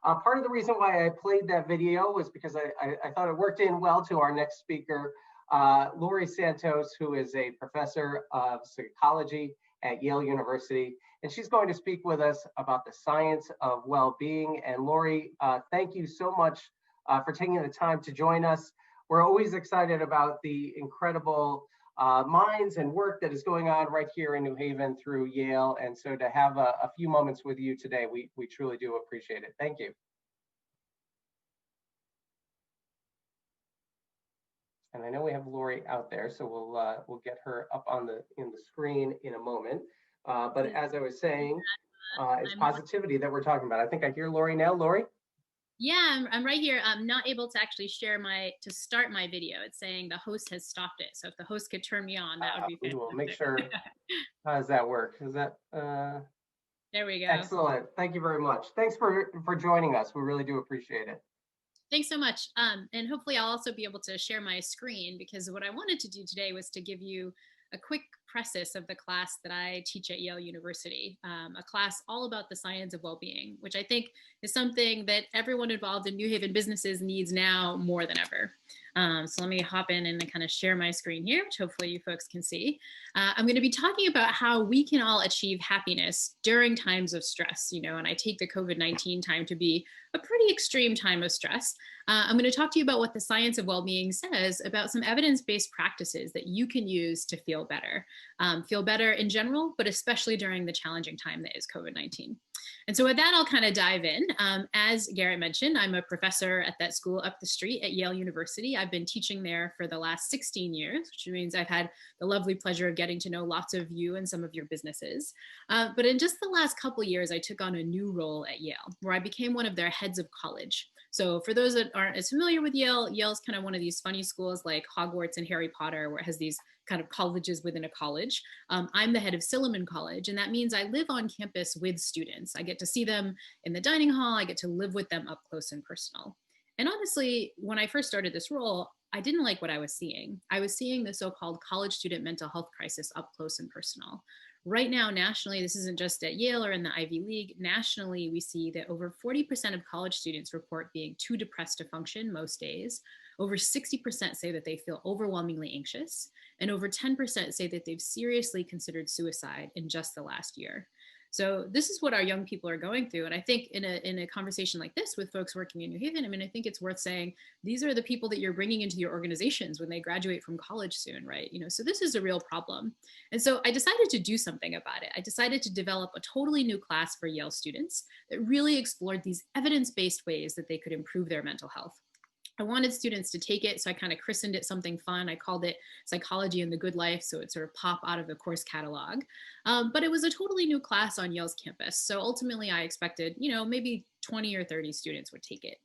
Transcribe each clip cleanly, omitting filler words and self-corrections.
Part of the reason why I played that video was because I thought it worked in well to our next speaker, Laurie Santos, who is a professor of psychology at Yale University. And she's going to speak with us about the science of well-being. And Laurie, thank you so much for taking the time to join us. We're always excited about the incredible minds and work that is going on right here in New Haven through Yale. And so to have a few moments with you today, we truly do appreciate it. Thank you. And I know we have Laurie out there, so we'll get her up on the screen in a moment. But as I was saying, it's positivity that we're talking about. I think I hear Laurie now. Laurie? Yeah, I'm right here. I'm not able to actually to start my video. It's saying the host has stopped it. So if the host could turn me on, that would be fantastic. We will make sure. How does that work? Is that? There we go. Excellent. Thank you very much. Thanks for joining us. We really do appreciate it. Thanks so much. And hopefully I'll also be able to share my screen, because what I wanted to do today was to give you a quick preface of the class that I teach at Yale University, a class all about the science of well-being, which I think is something that everyone involved in New Haven businesses needs now more than ever. So let me hop in and kind of share my screen here, which hopefully you folks can see. I'm going to be talking about how we can all achieve happiness during times of stress, and I take the COVID-19 time to be a pretty extreme time of stress. I'm going to talk to you about what the science of well-being says about some evidence-based practices that you can use to feel better in general, but especially during the challenging time that is COVID-19. And so with that, I'll kind of dive in. As Garrett mentioned, I'm a professor at that school up the street at Yale University. I've been teaching there for the last 16 years, which means I've had the lovely pleasure of getting to know lots of you and some of your businesses. But in just the last couple of years, I took on a new role at Yale, where I became one of their heads of college. So for those that aren't as familiar with Yale, Yale's kind of one of these funny schools like Hogwarts and Harry Potter, where it has these kind of colleges within a college. I'm the head of Silliman College, and that means I live on campus with students. I get to see them in the dining hall. I get to live with them up close and personal. And honestly, when I first started this role, I didn't like what I was seeing. I was seeing the so-called college student mental health crisis up close and personal. Right now, nationally, this isn't just at Yale or in the Ivy League. Nationally, we see that over 40% of college students report being too depressed to function most days. Over 60% say that they feel overwhelmingly anxious. And over 10% say that they've seriously considered suicide in just the last year. So this is what our young people are going through. And I think in a conversation like this with folks working in New Haven, I think it's worth saying, these are the people that you're bringing into your organizations when they graduate from college soon, right? So this is a real problem. And so I decided to do something about it. I decided to develop a totally new class for Yale students that really explored these evidence-based ways that they could improve their mental health. I wanted students to take it, so I kind of christened it something fun. I called it Psychology and the Good Life, so it sort of pop out of the course catalog. But it was a totally new class on Yale's campus. So ultimately I expected, maybe 20 or 30 students would take it.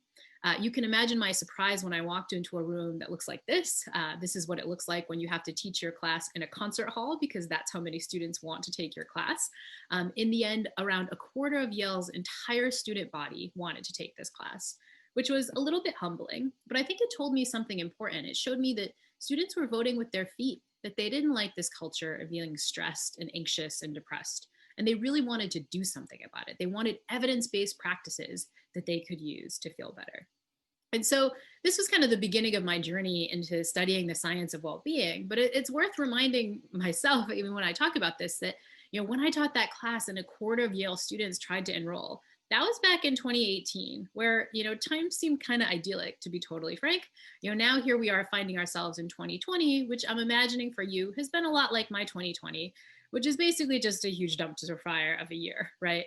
You can imagine my surprise when I walked into a room that looks like this. This is what it looks like when you have to teach your class in a concert hall, because that's how many students want to take your class. In the end, around a quarter of Yale's entire student body wanted to take this class, which was a little bit humbling, but I think it told me something important. It showed me that students were voting with their feet, that they didn't like this culture of feeling stressed and anxious and depressed. And they really wanted to do something about it. They wanted evidence-based practices that they could use to feel better. And so this was kind of the beginning of my journey into studying the science of well-being, but it's worth reminding myself, even when I talk about this, that when I taught that class and a quarter of Yale students tried to enroll, that was back in 2018, where, times seemed kind of idyllic, to be totally frank. Now here we are finding ourselves in 2020, which I'm imagining for you has been a lot like my 2020, which is basically just a huge dumpster fire of a year, right?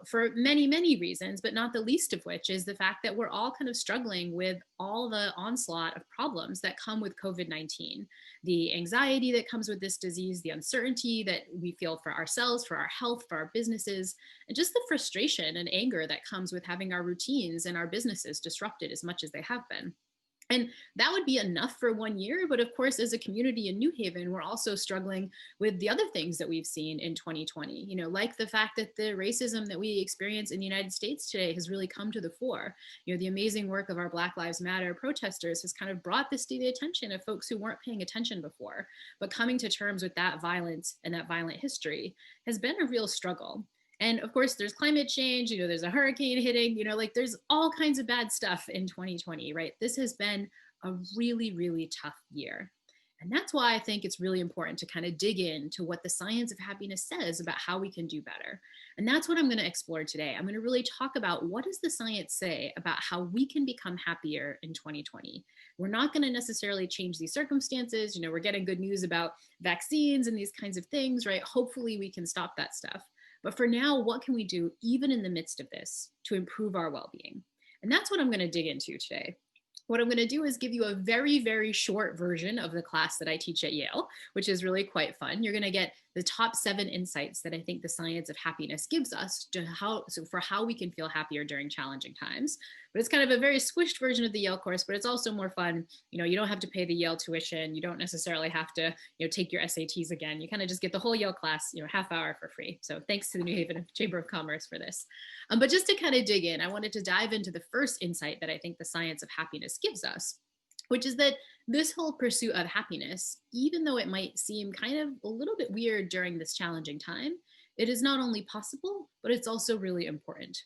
For many, many reasons, but not the least of which is the fact that we're all kind of struggling with all the onslaught of problems that come with COVID-19, the anxiety that comes with this disease, the uncertainty that we feel for ourselves, for our health, for our businesses, and just the frustration and anger that comes with having our routines and our businesses disrupted as much as they have been. And that would be enough for 1 year. But of course, as a community in New Haven, we're also struggling with the other things that we've seen in 2020, like the fact that the racism that we experience in the United States today has really come to the fore. The amazing work of our Black Lives Matter protesters has kind of brought this to the attention of folks who weren't paying attention before. But coming to terms with that violence and that violent history has been a real struggle. And of course, there's climate change, there's a hurricane hitting, like there's all kinds of bad stuff in 2020, right? This has been a really, really tough year. And that's why I think it's really important to kind of dig into what the science of happiness says about how we can do better. And that's what I'm going to explore today. I'm going to really talk about what does the science say about how we can become happier in 2020. We're not going to necessarily change these circumstances. We're getting good news about vaccines and these kinds of things, right? Hopefully we can stop that stuff. But for now, what can we do even in the midst of this to improve our well-being? And that's what I'm going to dig into today. What I'm going to do is give you a very, very short version of the class that I teach at Yale, which is really quite fun. You're going to get the top 7 insights that I think the science of happiness gives us for how we can feel happier during challenging times. But it's kind of a very squished version of the Yale course, but it's also more fun. You don't have to pay the Yale tuition. You don't necessarily have to, take your SATs again. You kind of just get the whole Yale class, half hour for free. So thanks to the New Haven Chamber of Commerce for this. But just to kind of dig in, I wanted to dive into the first insight that I think the science of happiness gives us, which is that this whole pursuit of happiness, even though it might seem kind of a little bit weird during this challenging time, it is not only possible, but it's also really important.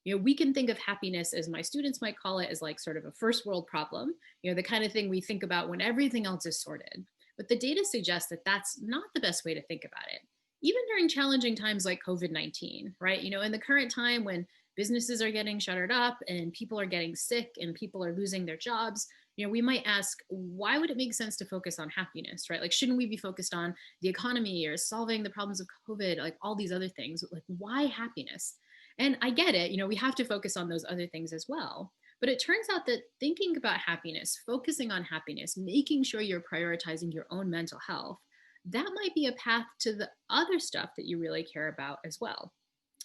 We can think of happiness, as my students might call it, as like sort of a first world problem, the kind of thing we think about when everything else is sorted. But the data suggests that that's not the best way to think about it. Even during challenging times like COVID-19, right? In the current time when businesses are getting shuttered up and people are getting sick and people are losing their jobs, we might ask, why would it make sense to focus on happiness, right? Like, shouldn't we be focused on the economy or solving the problems of COVID, like all these other things? Like, why happiness? And I get it, we have to focus on those other things as well. But it turns out that thinking about happiness, focusing on happiness, making sure you're prioritizing your own mental health, that might be a path to the other stuff that you really care about as well.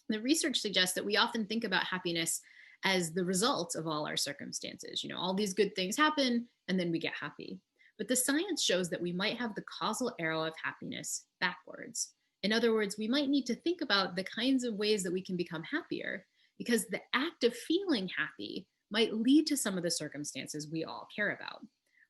The research suggests that we often think about happiness as the result of all our circumstances. All these good things happen and then we get happy. But the science shows that we might have the causal arrow of happiness backwards. In other words, we might need to think about the kinds of ways that we can become happier, because the act of feeling happy might lead to some of the circumstances we all care about.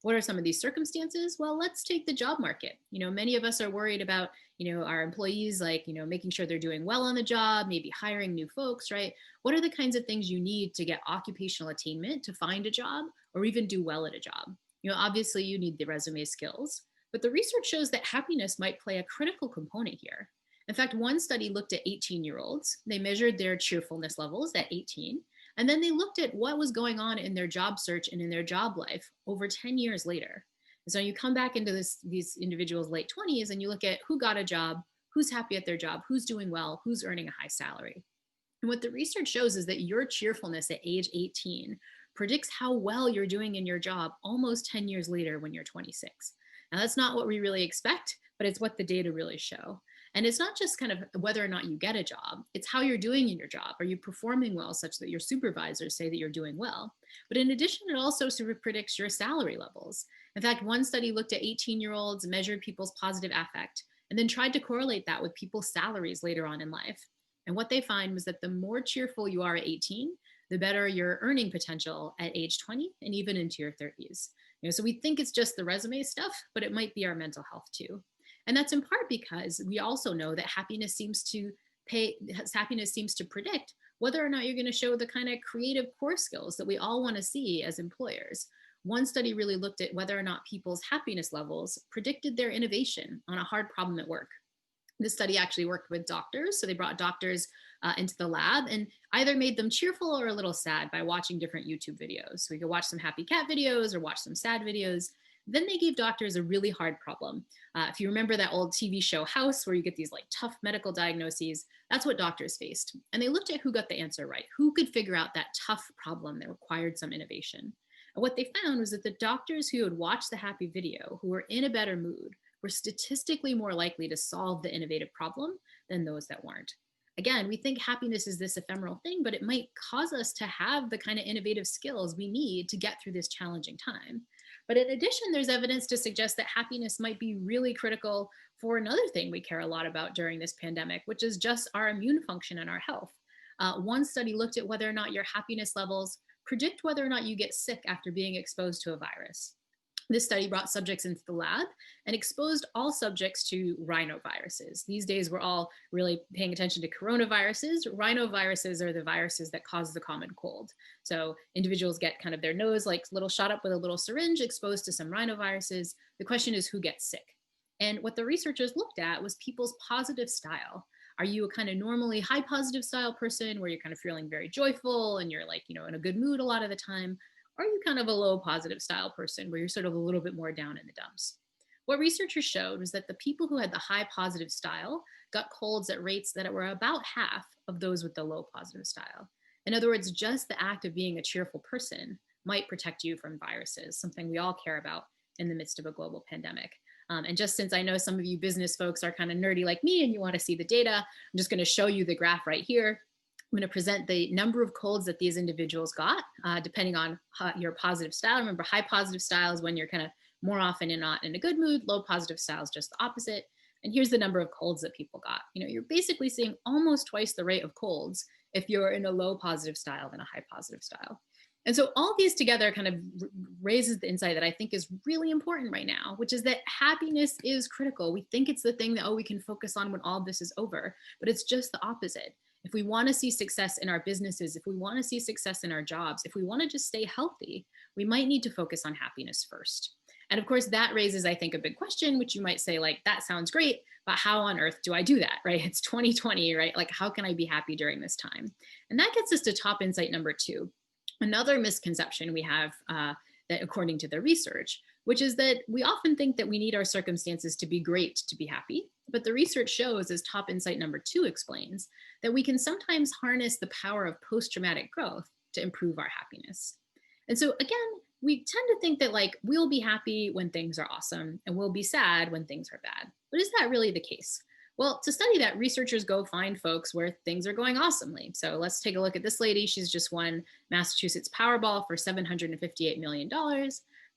What are some of these circumstances? Well, let's take the job market. Many of us are worried about, our employees, like, making sure they're doing well on the job, maybe hiring new folks, right? What are the kinds of things you need to get occupational attainment to find a job or even do well at a job? Obviously you need the resume skills, but the research shows that happiness might play a critical component here. In fact, one study looked at 18-year-olds. They measured their cheerfulness levels at 18. And then they looked at what was going on in their job search and in their job life over 10 years later. And so you come back into these individuals' late 20s and you look at who got a job, who's happy at their job, who's doing well, who's earning a high salary. And what the research shows is that your cheerfulness at age 18 predicts how well you're doing in your job almost 10 years later when you're 26. Now, that's not what we really expect, but it's what the data really show. And it's not just kind of whether or not you get a job, it's how you're doing in your job. Are you performing well such that your supervisors say that you're doing well? But in addition, it also sort of predicts your salary levels. In fact, one study looked at 18-year-olds, measured people's positive affect, and then tried to correlate that with people's salaries later on in life. And what they find was that the more cheerful you are at 18, the better your earning potential at age 20 and even into your 30s. So we think it's just the resume stuff, but it might be our mental health too. And that's in part because we also know that happiness seems to predict whether or not you're going to show the kind of creative core skills that we all want to see as employers. One study really looked at whether or not people's happiness levels predicted their innovation on a hard problem at work. This study actually worked with doctors. So they brought doctors into the lab and either made them cheerful or a little sad by watching different YouTube videos. So we could watch some happy cat videos or watch some sad videos. Then they gave doctors a really hard problem. If you remember that old TV show House, where you get these like tough medical diagnoses, that's what doctors faced. And they looked at who got the answer right, who could figure out that tough problem that required some innovation. And what they found was that the doctors who had watched the happy video, who were in a better mood, were statistically more likely to solve the innovative problem than those that weren't. Again, we think happiness is this ephemeral thing, but it might cause us to have the kind of innovative skills we need to get through this challenging time. But in addition, there's evidence to suggest that happiness might be really critical for another thing we care a lot about during this pandemic, which is just our immune function and our health. One study looked at whether or not your happiness levels predict whether or not you get sick after being exposed to a virus. This study brought subjects into the lab and exposed all subjects to rhinoviruses. These days, we're all really paying attention to coronaviruses. Rhinoviruses are the viruses that cause the common cold. So individuals get kind of their nose like little shot up with a little syringe exposed to some rhinoviruses. The question is who gets sick? And what the researchers looked at was people's positive style. Are you a kind of normally high positive style person where you're kind of feeling very joyful and you're like, in a good mood a lot of the time? Or are you kind of a low positive style person where you're sort of a little bit more down in the dumps? What researchers showed was that the people who had the high positive style got colds at rates that were about half of those with the low positive style. In other words, just the act of being a cheerful person might protect you from viruses, something we all care about in the midst of a global pandemic. And just since I know some of you business folks are kind of nerdy like me and you want to see the data, I'm just going to show you the graph right here. I'm going to present the number of colds that these individuals got, depending on your positive style. Remember, high positive style is when you're kind of more often and not in a good mood. Low positive style is just the opposite. And here's the number of colds that people got. You're basically seeing almost twice the rate of colds if you're in a low positive style than a high positive style. And so all these together kind of raises the insight that I think is really important right now, which is that happiness is critical. We think it's the thing that, we can focus on when all this is over, but it's just the opposite. If we want to see success in our businesses, if we want to see success in our jobs, if we want to just stay healthy, we might need to focus on happiness first. And of course, that raises, I think, a big question, which you might say, like, that sounds great, but how on earth do I do that, right? It's 2020, right? Like, how can I be happy during this time? And that gets us to top insight number 2. Another misconception we have that according to the research, which is that we often think that we need our circumstances to be great to be happy. But the research shows, as top insight number 2 explains, that we can sometimes harness the power of post-traumatic growth to improve our happiness. And so again, we tend to think that like we'll be happy when things are awesome and we'll be sad when things are bad. But is that really the case? Well, to study that, researchers go find folks where things are going awesomely. So let's take a look at this lady. She's just won Massachusetts Powerball for $758 million.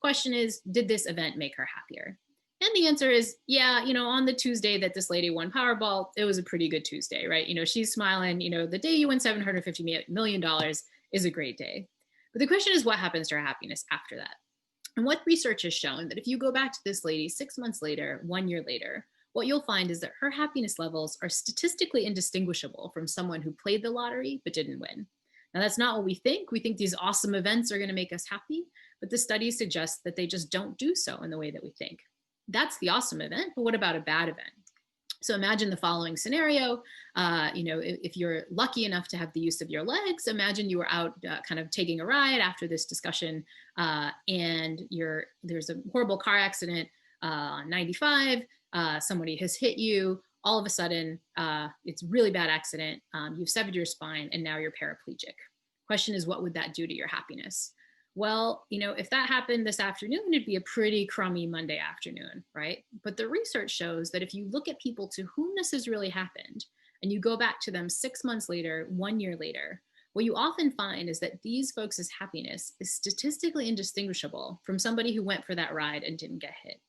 Question is, did this event make her happier? And the answer is, yeah, on the Tuesday that this lady won Powerball, it was a pretty good Tuesday, right? She's smiling, the day you win $750 million is a great day. But the question is, what happens to her happiness after that? And what research has shown that if you go back to this lady 6 months later, 1 year later, what you'll find is that her happiness levels are statistically indistinguishable from someone who played the lottery but didn't win. Now, that's not what we think. We think these awesome events are going to make us happy, but the studies suggest that they just don't do so in the way that we think. That's the awesome event, but what about a bad event? So imagine the following scenario. If you're lucky enough to have the use of your legs, imagine you were out kind of taking a ride after this discussion and there's a horrible car accident on 95. Somebody has hit you. All of a sudden, it's a really bad accident. You've severed your spine and now you're paraplegic. Question is, what would that do to your happiness? Well, if that happened this afternoon, it'd be a pretty crummy Monday afternoon, right? But the research shows that if you look at people to whom this has really happened, and you go back to them 6 months later, 1 year later, what you often find is that these folks' happiness is statistically indistinguishable from somebody who went for that ride and didn't get hit.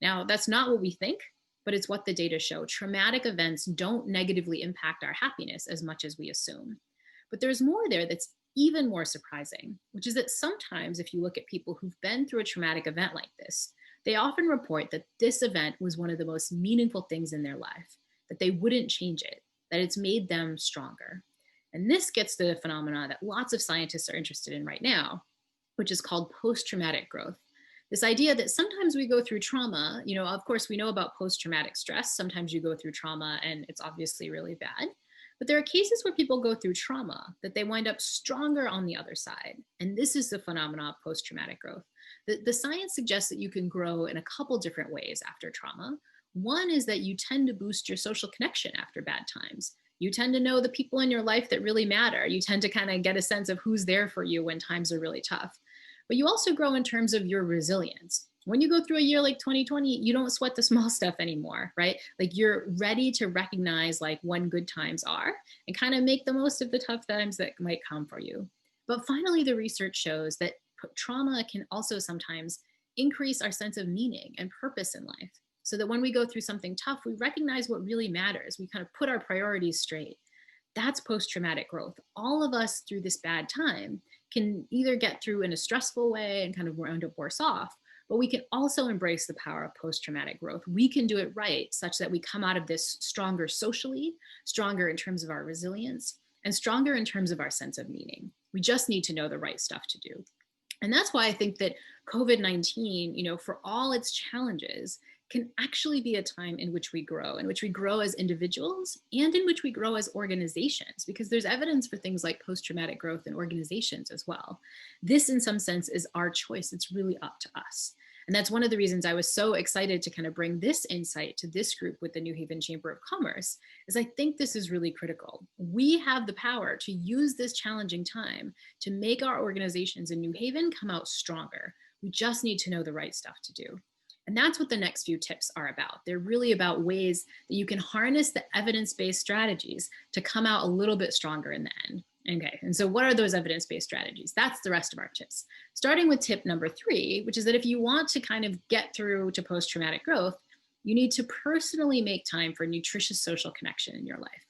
Now, that's not what we think, but it's what the data show. Traumatic events don't negatively impact our happiness as much as we assume. But there's more there that's even more surprising, which is that sometimes if you look at people who've been through a traumatic event like this, they often report that this event was one of the most meaningful things in their life, that they wouldn't change it, that it's made them stronger. And this gets to the phenomena that lots of scientists are interested in right now, which is called post-traumatic growth. This idea that sometimes we go through trauma, of course we know about post-traumatic stress. Sometimes you go through trauma and it's obviously really bad. But there are cases where people go through trauma that they wind up stronger on the other side. And this is the phenomena of post-traumatic growth. The science suggests that you can grow in a couple different ways after trauma. One is that you tend to boost your social connection after bad times. You tend to know the people in your life that really matter. You tend to kind of get a sense of who's there for you when times are really tough. But you also grow in terms of your resilience. When you go through a year like 2020, you don't sweat the small stuff anymore, right? Like you're ready to recognize like when good times are and kind of make the most of the tough times that might come for you. But finally, the research shows that trauma can also sometimes increase our sense of meaning and purpose in life. So that when we go through something tough, we recognize what really matters. We kind of put our priorities straight. That's post-traumatic growth. All of us through this bad time can either get through in a stressful way and kind of end up worse off, but we can also embrace the power of post-traumatic growth. We can do it right such that we come out of this stronger socially, stronger in terms of our resilience, and stronger in terms of our sense of meaning. We just need to know the right stuff to do. And that's why I think that COVID-19, for all its challenges, can actually be a time in which we grow as individuals and in which we grow as organizations, because there's evidence for things like post-traumatic growth in organizations as well. This, in some sense, is our choice. It's really up to us. And that's one of the reasons I was so excited to kind of bring this insight to this group with the New Haven Chamber of Commerce, is I think this is really critical. We have the power to use this challenging time to make our organizations in New Haven come out stronger. We just need to know the right stuff to do. And that's what the next few tips are about. They're really about ways that you can harness the evidence-based strategies to come out a little bit stronger in the end. Okay, and so what are those evidence-based strategies? That's the rest of our tips. Starting with tip number 3, which is that if you want to kind of get through to post-traumatic growth, you need to personally make time for nutritious social connection in your life.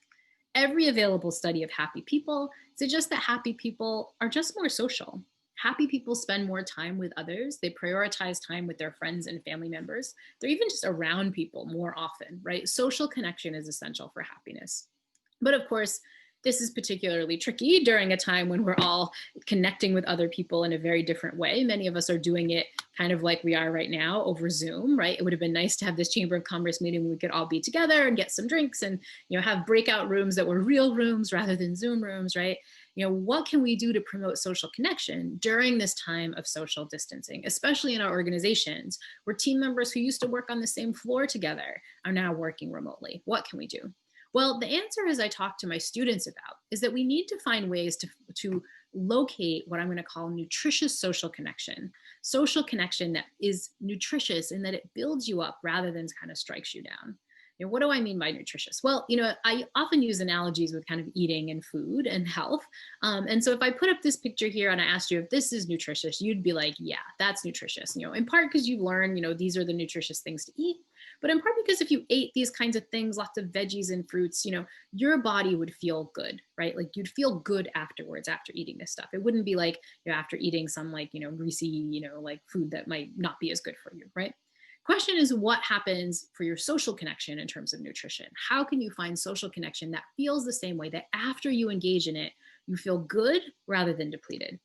Every available study of happy people suggests that happy people are just more social. Happy people spend more time with others. They prioritize time with their friends and family members. They're even just around people more often, right? Social connection is essential for happiness. But of course, this is particularly tricky during a time when we're all connecting with other people in a very different way. Many of us are doing it kind of like we are right now over Zoom, right? It would have been nice to have this Chamber of Commerce meeting where we could all be together and get some drinks and, have breakout rooms that were real rooms rather than Zoom rooms, right? What can we do to promote social connection during this time of social distancing, especially in our organizations where team members who used to work on the same floor together are now working remotely? What can we do? Well, the answer, as I talk to my students about, is that we need to find ways to locate what I'm going to call nutritious social connection that is nutritious and that it builds you up rather than kind of strikes you down. What do I mean by nutritious? Well, I often use analogies with kind of eating and food and health. And so if I put up this picture here and I asked you if this is nutritious, you'd be like, yeah, that's nutritious. In part because you learn, these are the nutritious things to eat. But in part because if you ate these kinds of things, lots of veggies and fruits, your body would feel good, right? Like you'd feel good afterwards after eating this stuff. It wouldn't be like, after eating some greasy, like food that might not be as good for you, right? Question is, what happens for your social connection in terms of nutrition? How can you find social connection that feels the same way, that after you engage in it, you feel good rather than depleted?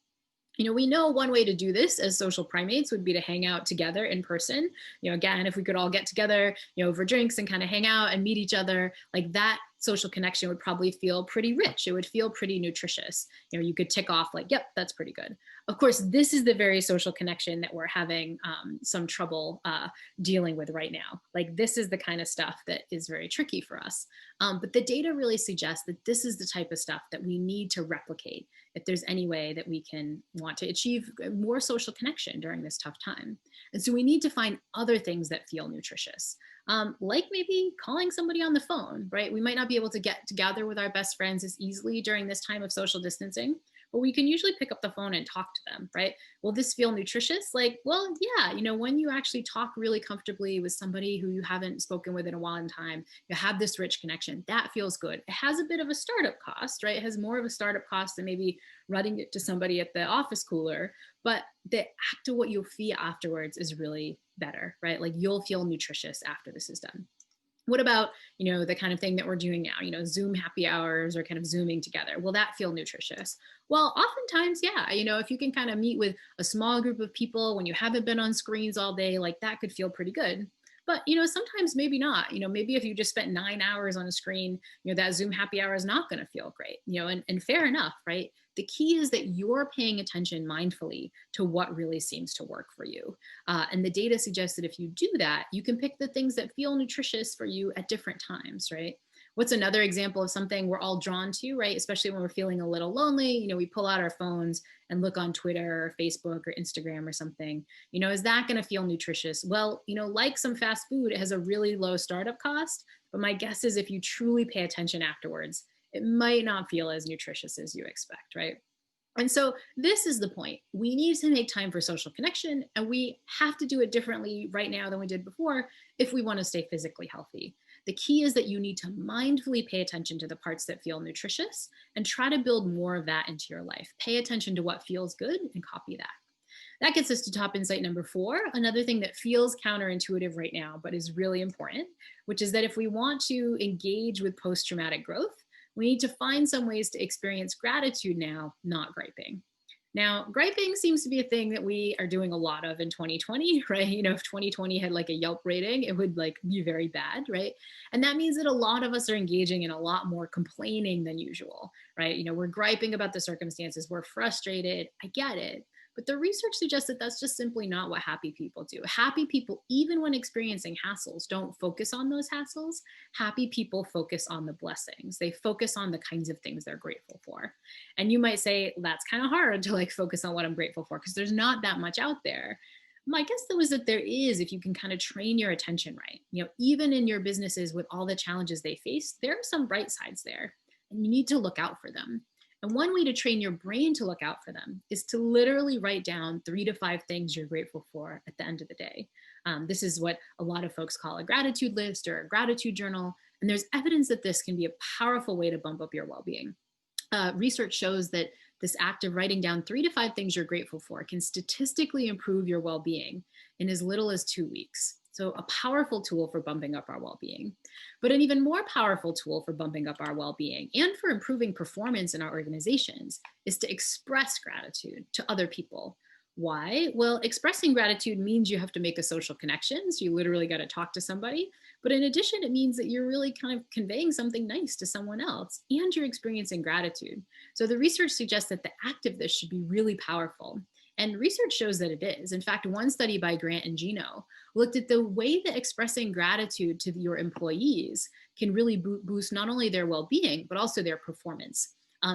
We know one way to do this as social primates would be to hang out together in person. Again, if we could all get together, over drinks and kind of hang out and meet each other, like that social connection would probably feel pretty rich. It would feel pretty nutritious. You could tick off like, yep, that's pretty good. Of course, this is the very social connection that we're having some trouble dealing with right now. Like this is the kind of stuff that is very tricky for us. But the data really suggests that this is the type of stuff that we need to replicate if there's any way that we can want to achieve more social connection during this tough time. And so we need to find other things that feel nutritious. Like maybe calling somebody on the phone, right? We might not be able to get together with our best friends as easily during this time of social distancing, but we can usually pick up the phone and talk to them, right? Will this feel nutritious? Like, well, yeah, when you actually talk really comfortably with somebody who you haven't spoken with in a while in time, you have this rich connection, that feels good. It has a bit of a startup cost, right? It has more of a startup cost than maybe running it to somebody at the office cooler, but the act of what you'll feel afterwards is really better, right? Like you'll feel nutritious after this is done. What about, the kind of thing that we're doing now, Zoom happy hours or kind of Zooming together? Will that feel nutritious? Well, oftentimes, yeah, if you can kind of meet with a small group of people when you haven't been on screens all day, like that could feel pretty good. But, sometimes maybe not, maybe if you just spent 9 hours on a screen, that Zoom happy hour is not going to feel great, and fair enough, right? The key is that you're paying attention mindfully to what really seems to work for you. And the data suggests that if you do that, you can pick the things that feel nutritious for you at different times, right? What's another example of something we're all drawn to, right? Especially when we're feeling a little lonely, we pull out our phones and look on Twitter or Facebook or Instagram or something. Is that going to feel nutritious? Well, like some fast food, it has a really low startup cost, but my guess is if you truly pay attention afterwards, it might not feel as nutritious as you expect, right? And so this is the point. We need to make time for social connection, and we have to do it differently right now than we did before if we want to stay physically healthy. The key is that you need to mindfully pay attention to the parts that feel nutritious and try to build more of that into your life. Pay attention to what feels good and copy that. That gets us to top insight number 4, another thing that feels counterintuitive right now, but is really important, which is that if we want to engage with post-traumatic growth, we need to find some ways to experience gratitude now, not griping. Now, griping seems to be a thing that we are doing a lot of in 2020, right? If 2020 had like a Yelp rating, it would like be very bad, right? And that means that a lot of us are engaging in a lot more complaining than usual, right? We're griping about the circumstances, we're frustrated, I get it. But the research suggests that that's just simply not what happy people do. Happy people, even when experiencing hassles, don't focus on those hassles. Happy people focus on the blessings. They focus on the kinds of things they're grateful for. And you might say, that's kind of hard to like focus on what I'm grateful for because there's not that much out there. My guess though is that there is, if you can kind of train your attention right. Even in your businesses with all the challenges they face, there are some bright sides there and you need to look out for them. And one way to train your brain to look out for them is to literally write down 3 to 5 things you're grateful for at the end of the day. This is what a lot of folks call a gratitude list or a gratitude journal. And there's evidence that this can be a powerful way to bump up your well-being. Research shows that this act of writing down 3 to 5 things you're grateful for can statistically improve your well-being in as little as 2 weeks. So a powerful tool for bumping up our well-being. But an even more powerful tool for bumping up our well-being and for improving performance in our organizations is to express gratitude to other people. Why? Well, expressing gratitude means you have to make a social connection. So you literally got to talk to somebody. But in addition, it means that you're really kind of conveying something nice to someone else and you're experiencing gratitude. So the research suggests that the act of this should be really powerful. And research shows that it is. In fact, one study by Grant and Gino looked at the way that expressing gratitude to your employees can really boost not only their well-being, but also their performance.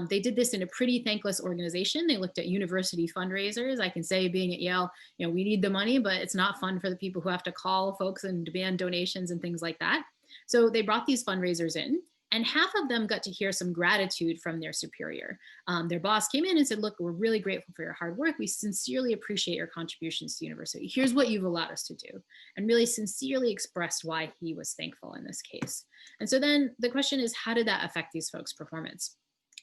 They did this in a pretty thankless organization. They looked at university fundraisers. I can say, being at Yale, we need the money, but it's not fun for the people who have to call folks and demand donations and things like that. So they brought these fundraisers in, and half of them got to hear some gratitude from their superior. Their boss came in and said, look, we're really grateful for your hard work. We sincerely appreciate your contributions to the university. Here's what you've allowed us to do. And really sincerely expressed why he was thankful in this case. And so then the question is, how did that affect these folks' performance?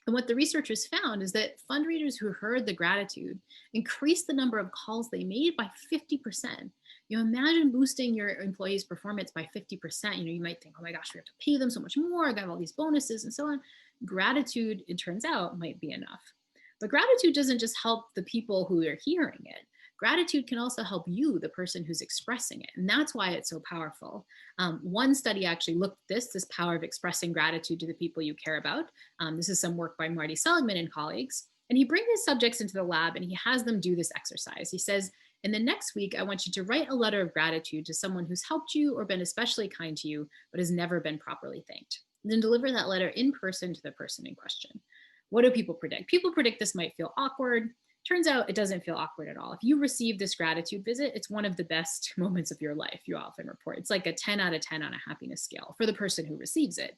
And what the researchers found is that fundraisers who heard the gratitude increased the number of calls they made by 50%. Imagine boosting your employees' performance by 50%. You might think, oh my gosh, we have to pay them so much more. I got all these bonuses and so on. Gratitude, it turns out, might be enough. But gratitude doesn't just help the people who are hearing it. Gratitude can also help you, the person who's expressing it. And that's why it's so powerful. One study actually looked at this power of expressing gratitude to the people you care about. This is some work by Marty Seligman and colleagues. And he brings his subjects into the lab and he has them do this exercise. He says, in the next week, I want you to write a letter of gratitude to someone who's helped you or been especially kind to you, but has never been properly thanked. And then deliver that letter in person to the person in question. What do people predict? People predict this might feel awkward. Turns out it doesn't feel awkward at all. If you receive this gratitude visit, it's one of the best moments of your life, you often report. It's like a 10 out of 10 on a happiness scale for the person who receives it.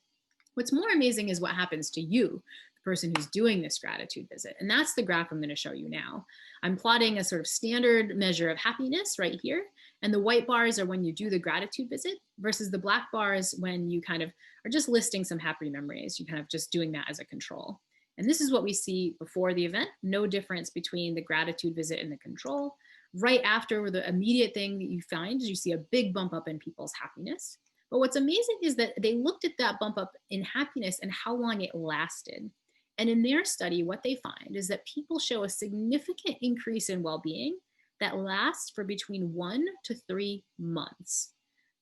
What's more amazing is what happens to you, the person who's doing this gratitude visit. And that's the graph I'm going to show you now. I'm plotting a sort of standard measure of happiness right here. And the white bars are when you do the gratitude visit versus the black bars when you kind of are just listing some happy memories. You kind of just doing that as a control. And this is what we see before the event. No difference between the gratitude visit and the control. Right after, the immediate thing that you find is you see a big bump up in people's happiness. But what's amazing is that they looked at that bump up in happiness and how long it lasted. And in their study, what they find is that people show a significant increase in well-being that lasts for between 1 to 3 months.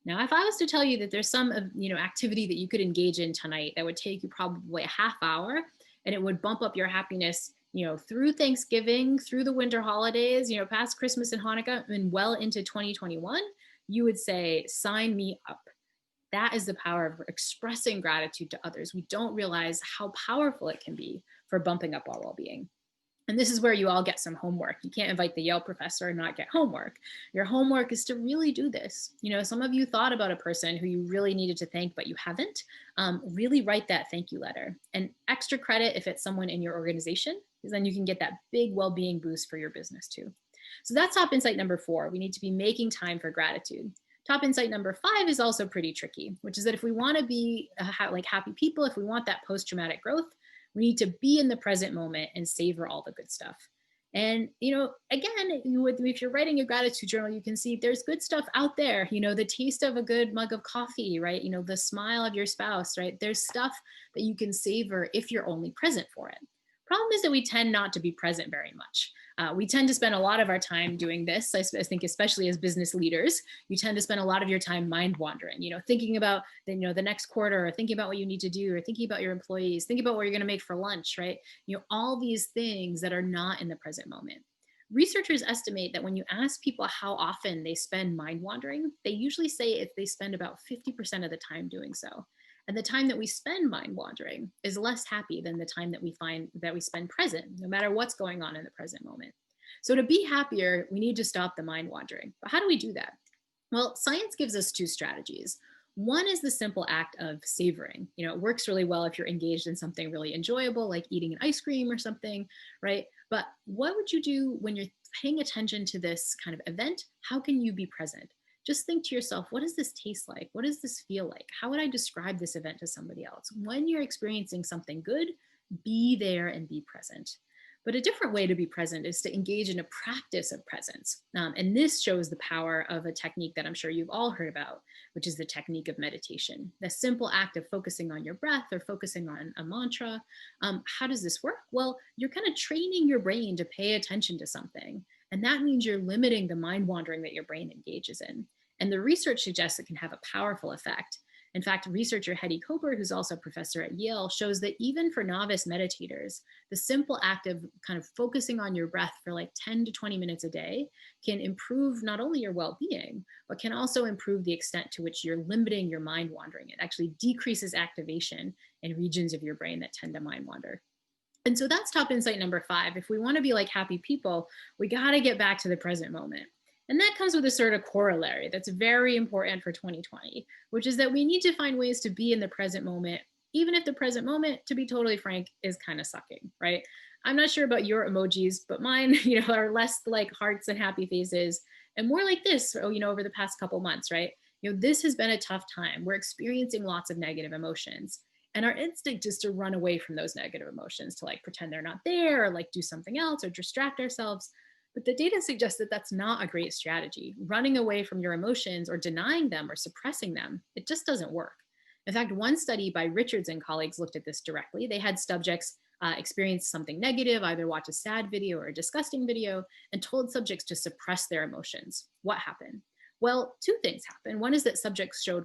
Now, if I was to tell you that there's some activity that you could engage in tonight that would take you probably a half hour, and it would bump up your happiness, through Thanksgiving, through the winter holidays, past Christmas and Hanukkah, and well into 2021, you would say, sign me up. That is the power of expressing gratitude to others. We don't realize how powerful it can be for bumping up our well-being. And this is where you all get some homework. You can't invite the Yale professor and not get homework. Your homework is to really do this. Some of you thought about a person who you really needed to thank, but you haven't. Really write that thank you letter. And extra credit if it's someone in your organization, because then you can get that big well-being boost for your business too. So that's top insight number 4. We need to be making time for gratitude. Top insight number 5 is also pretty tricky, which is that if we want to be like happy people, if we want that post-traumatic growth, we need to be in the present moment and savor all the good stuff. And, again, if you're writing a gratitude journal, you can see there's good stuff out there, the taste of a good mug of coffee, right? The smile of your spouse, right? There's stuff that you can savor if you're only present for it. Problem is that we tend not to be present very much. We tend to spend a lot of our time doing this. I think, especially as business leaders, you tend to spend a lot of your time mind wandering, thinking about the next quarter, or thinking about what you need to do, or thinking about your employees, thinking about what you're going to make for lunch, right? All these things that are not in the present moment. Researchers estimate that when you ask people how often they spend mind wandering, they usually say if they spend about 50% of the time doing so. And the time that we spend mind wandering is less happy than the time that we spend present, no matter what's going on in the present moment. So to be happier, we need to stop the mind wandering. But how do we do that? Well, science gives us two strategies. One is the simple act of savoring. It works really well if you're engaged in something really enjoyable, like eating an ice cream or something, right? But what would you do when you're paying attention to this kind of event? How can you be present? Just think to yourself, what does this taste like? What does this feel like? How would I describe this event to somebody else? When you're experiencing something good, be there and be present. But a different way to be present is to engage in a practice of presence. And this shows the power of a technique that I'm sure you've all heard about, which is the technique of meditation. The simple act of focusing on your breath or focusing on a mantra. How does this work? Well, you're kind of training your brain to pay attention to something. And that means you're limiting the mind wandering that your brain engages in. And the research suggests it can have a powerful effect. In fact, researcher Hetty Koper, who's also a professor at Yale, shows that even for novice meditators, the simple act of kind of focusing on your breath for like 10 to 20 minutes a day can improve not only your well-being, but can also improve the extent to which you're limiting your mind wandering. It actually decreases activation in regions of your brain that tend to mind wander. And so that's top insight number 5. If we want to be like happy people, we got to get back to the present moment. And that comes with a sort of corollary that's very important for 2020, which is that we need to find ways to be in the present moment, even if the present moment, to be totally frank, is kind of sucking, right? I'm not sure about your emojis, but mine, are less like hearts and happy faces and more like this, over the past couple months, right? This has been a tough time. We're experiencing lots of negative emotions. And our instinct is to run away from those negative emotions, to like pretend they're not there, or like do something else, or distract ourselves. But the data suggests that that's not a great strategy. Running away from your emotions or denying them or suppressing them, it just doesn't work. In fact, one study by Richards and colleagues looked at this directly. They had subjects experience something negative, either watch a sad video or a disgusting video, and told subjects to suppress their emotions. What happened? Well, two things happened. One is that subjects showed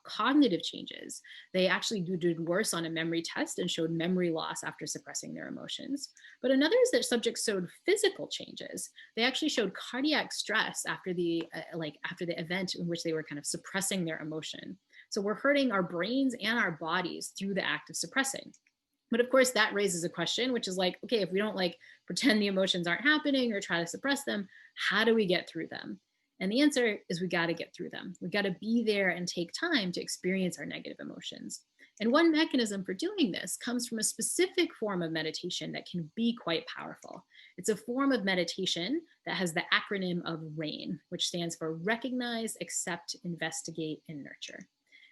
cognitive changes. They actually did worse on a memory test and showed memory loss after suppressing their emotions. But another is that subjects showed physical changes. They actually showed cardiac stress after the event in which they were kind of suppressing their emotion. So we're hurting our brains and our bodies through the act of suppressing. But of course, that raises a question, which is like, okay, if we don't like pretend the emotions aren't happening or try to suppress them, how do we get through them? And the answer is we got to get through them. We got to be there and take time to experience our negative emotions. And one mechanism for doing this comes from a specific form of meditation that can be quite powerful. It's a form of meditation that has the acronym of RAIN, which stands for Recognize, Accept, Investigate, and Nurture.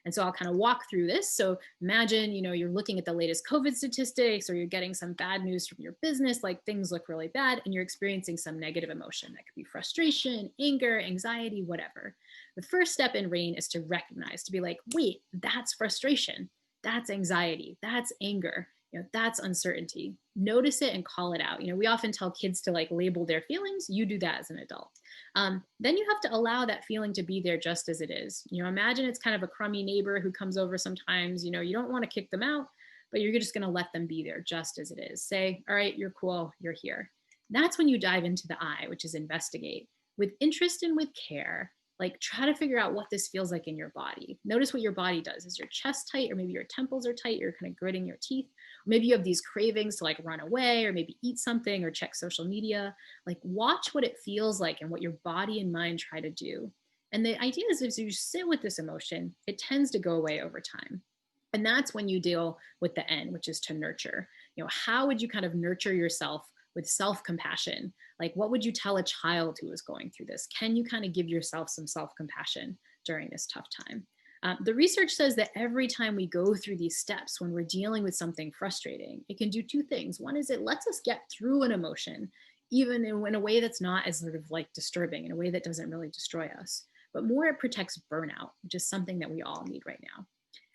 And so I'll kind of walk through this. So imagine, you're looking at the latest COVID statistics, or you're getting some bad news from your business, like things look really bad, and you're experiencing some negative emotion. That could be frustration, anger, anxiety, whatever. The first step in RAIN is to recognize, to be like, wait, that's frustration, that's anxiety, that's anger. That's uncertainty. Notice it and call it out. We often tell kids to like label their feelings. You do that as an adult. Then you have to allow that feeling to be there just as it is. Imagine it's kind of a crummy neighbor who comes over sometimes. You don't want to kick them out, but you're just going to let them be there just as it is. Say, all right, you're cool, you're here. That's when you dive into the I, which is investigate. With interest and with care, like try to figure out what this feels like in your body. Notice what your body does. Is your chest tight, or maybe your temples are tight, you're kind of gritting your teeth? Maybe you have these cravings to like run away, or maybe eat something or check social media. Like watch what it feels like and what your body and mind try to do. And the idea is if you sit with this emotion, it tends to go away over time. And that's when you deal with the N, which is to nurture. How would you kind of nurture yourself with self-compassion? Like, what would you tell a child who is going through this? Can you kind of give yourself some self-compassion during this tough time? The research says that every time we go through these steps, when we're dealing with something frustrating, it can do two things. One is it lets us get through an emotion, even in a way that's not as sort of like disturbing, in a way that doesn't really destroy us, but more it protects burnout, which is something that we all need right now.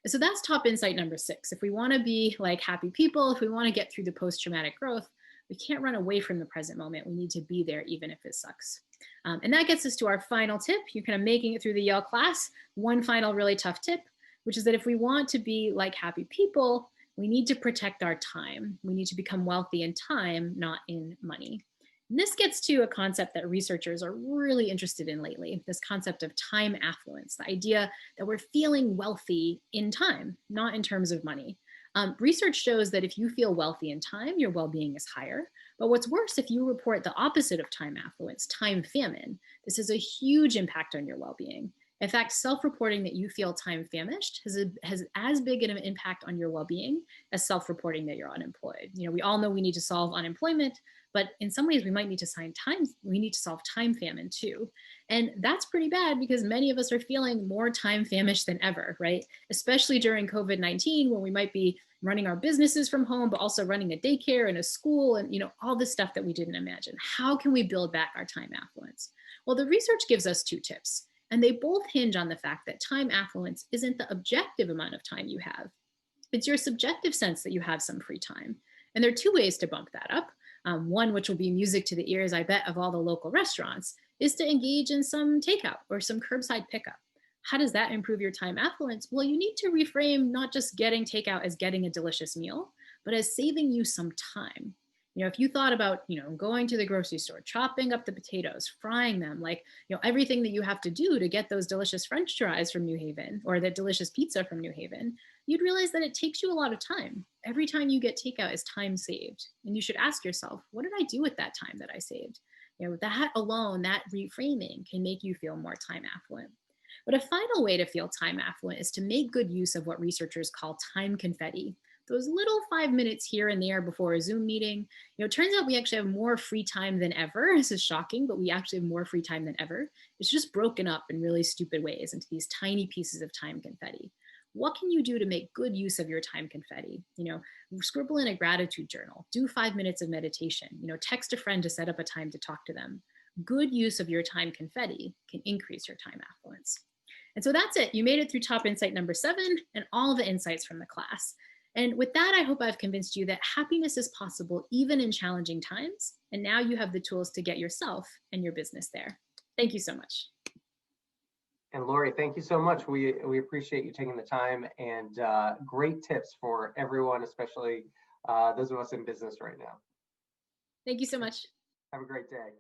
And so that's top insight number 6. If we want to be like happy people, if we want to get through the post-traumatic growth, we can't run away from the present moment. We need to be there even if it sucks. And that gets us to our final tip. You're kind of making it through the Yale class. One final really tough tip, which is that if we want to be like happy people, we need to protect our time. We need to become wealthy in time, not in money. And this gets to a concept that researchers are really interested in lately, this concept of time affluence, the idea that we're feeling wealthy in time, not in terms of money. Research shows that if you feel wealthy in time, your well-being is higher. But what's worse, if you report the opposite of time affluence, time famine, this has a huge impact on your well-being. In fact, self-reporting that you feel time famished has as big an impact on your well-being as self-reporting that you're unemployed. You know, we all know we need to solve unemployment, but in some ways we might need to solve time famine too. And that's pretty bad because many of us are feeling more time famished than ever, right? Especially during COVID-19, when we might be running our businesses from home, but also running a daycare and a school and, you know, all this stuff that we didn't imagine. How can we build back our time affluence? Well, the research gives us 2 tips. And they both hinge on the fact that time affluence isn't the objective amount of time you have. It's your subjective sense that you have some free time. And there are 2 ways to bump that up. One, which will be music to the ears, I bet, of all the local restaurants, is to engage in some takeout or some curbside pickup. How does that improve your time affluence? Well, you need to reframe not just getting takeout as getting a delicious meal, but as saving you some time. You know, if you thought about, you know, going to the grocery store, chopping up the potatoes, frying them, like, you know, everything that you have to do to get those delicious French fries from New Haven or that delicious pizza from New Haven, you'd realize that it takes you a lot of time. Every time you get takeout is time saved. And you should ask yourself, what did I do with that time that I saved? You know, that alone, that reframing can make you feel more time affluent. But a final way to feel time affluent is to make good use of what researchers call time confetti. Those little 5 minutes here and there before a Zoom meeting. You know, it turns out we actually have more free time than ever. This is shocking, but we actually have more free time than ever. It's just broken up in really stupid ways into these tiny pieces of time confetti. What can you do to make good use of your time confetti? You know, scribble in a gratitude journal, do 5 minutes of meditation, you know, text a friend to set up a time to talk to them. Good use of your time confetti can increase your time affluence. And so that's it. You made it through top insight number 7 and all the insights from the class. And with that, I hope I've convinced you that happiness is possible even in challenging times. And now you have the tools to get yourself and your business there. Thank you so much. And Laurie, thank you so much. We appreciate you taking the time, and great tips for everyone, especially those of us in business right now. Thank you so much. Have a great day.